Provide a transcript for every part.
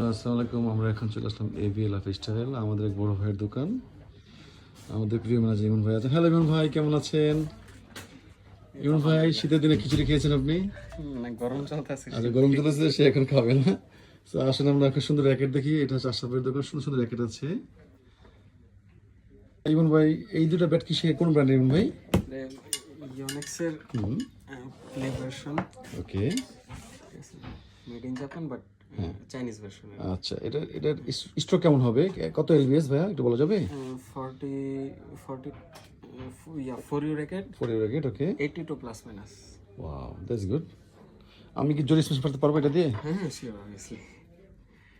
আসসালামু আলাইকুম। আমরা এখন চলে আসলাম এবিএল অফিস ট্রাভেল, আমাদের এক বড় ভাইয়ের দোকান। আমাদের প্রিয় ম্যানেজার ইমন ভাই আছে। হ্যালো ইমন ভাই, কেমন আছেন? ইমন ভাই, শীতের দিনে খিচুড়ি খেয়েছেন আপনি? না, গরম চলতেছে। আচ্ছা, গরম চলেছে, সে এখন খাবে না। তো আসলে আমরা একটা সুন্দর র্যাকেট দেখি। এটা হচ্ছে আশরাফের দোকান, সুন্দর সুন্দর র্যাকেট আছে। ইমন ভাই, এই দুটো ব্যাট কি সে কোন ব্র্যান্ডের ইমন ভাই? ইউনিক্সের play version, okay, made in Japan but Chinese version. আচ্ছা, এটার স্ট্রোক কেমন হবে? কত এলবিএস ভাইয়া একটু বলা যাবে? 4 you racket, 4 racket, okay. 82 plus minus. Wow, that's good. আমি কি জোরে স্পেস করতে পারবো এটা দিয়ে? হ্যাঁ, শিওর, অবভিয়াসলি।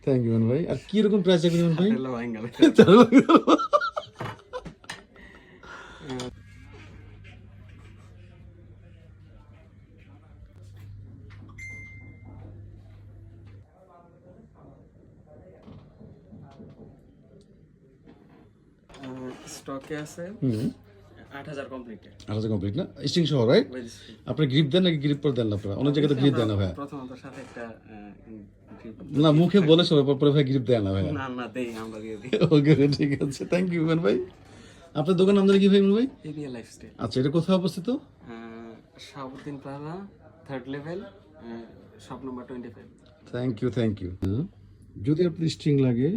থ্যাংক ইউ ইমন ভাই। আর কি রকম প্রাইস যাবে ইমন ভাই? Hello angle. স্টকে আছে 8000 কমপ্লিট। 8000 কমপ্লিট না? স্টিং সহ, রাইট? আপনি গ্রিপ দেন নাকি গ্রিপ পরে দেন না? আপনারা অনেক জায়গাতে গ্রিপ দেন না ভাই। প্রথমত সাথে একটা না, মুখে বলে সবাই, পরে ভাই গ্রিপ দেন না ভাই। না দেই, আমরা দিয়ে দিই। ওকে, ঠিক আছে, থ্যাংক ইউ ইমন ভাই। আপনার দোকান নাম জানি কি ভাই ইমন ভাই? ABL lifestyle. আচ্ছা, এটা কোথায় অবস্থিত? Shahabuddin plaza, 3rd level, shop number 25। Thank you, thank you. যদি আপনার স্ট্রিং লাগে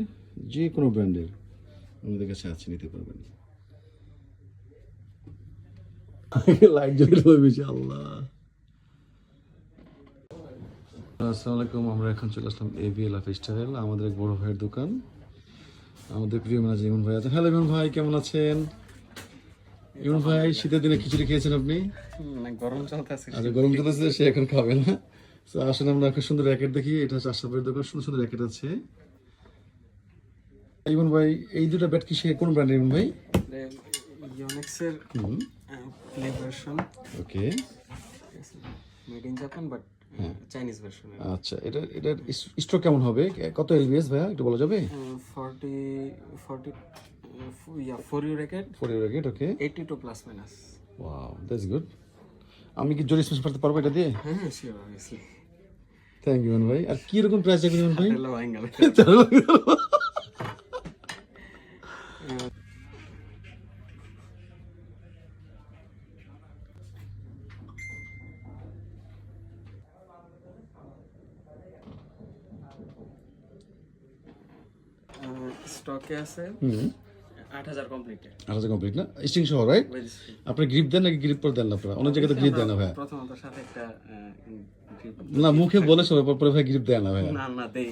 যে কোনো ব্র্যান্ডের, আমাদের কাছে আছে, নিতে পারবেন। লাইট জ্বলে বেশি, আল্লাহ। আসসালামু আলাইকুম। আমরা এখন চলে আসলাম এবিএল অফিস ট্রাভেল, আমাদের এক বড় ভাইয়ের দোকান। আমাদের প্রিয় ম্যানেজার ইমন ভাই আছে। হ্যালো ইমন ভাই, কেমন আছেন? ইমন ভাই, শীতের দিনে খিচুড়ি খেয়েছেন আপনি? না, গরম চলতেছে। আচ্ছা, গরম চলেছে, সে এখন খাবে না। তো আসলে আমরা একটা সুন্দর র্যাকেট দেখি। এটা হচ্ছে আশরাফের দোকান, সুন্দর সুন্দর র্যাকেট আছে। ইমন ভাই, এই দুটো ব্যাট কি সে কোন ব্র্যান্ডের ইমন ভাই? ইউনিক্সের play version, okay, made in Japan but Chinese version. আচ্ছা, এটার স্ট্রোক কেমন হবে? কত এলবিএস ভাইয়া একটু বলা যাবে? 4 you racket, 4 racket, okay. 82 plus minus. Wow, that's good. আমি কি জোরে স্পেস করতে পারবো এটা দিয়ে? হ্যাঁ, শিওর, অবভিয়াসলি। থ্যাংক ইউ ইমন ভাই। আর কি রকম প্রাইস যাবে ইমন ভাই? Hello angle. স্টকে আছে 8000 কমপ্লিট। 8000 কমপ্লিট না? স্টিং সহ, রাইট? আপনি গ্রিপ দেন নাকি গ্রিপ পরে দেন না? আপনারা অনেক জায়গাতে গ্রিপ দেন না ভাই। প্রথমত সাথে একটা না, মুখে বলে সবাই, পরে ভাই গ্রিপ দেন না ভাই। না দেই।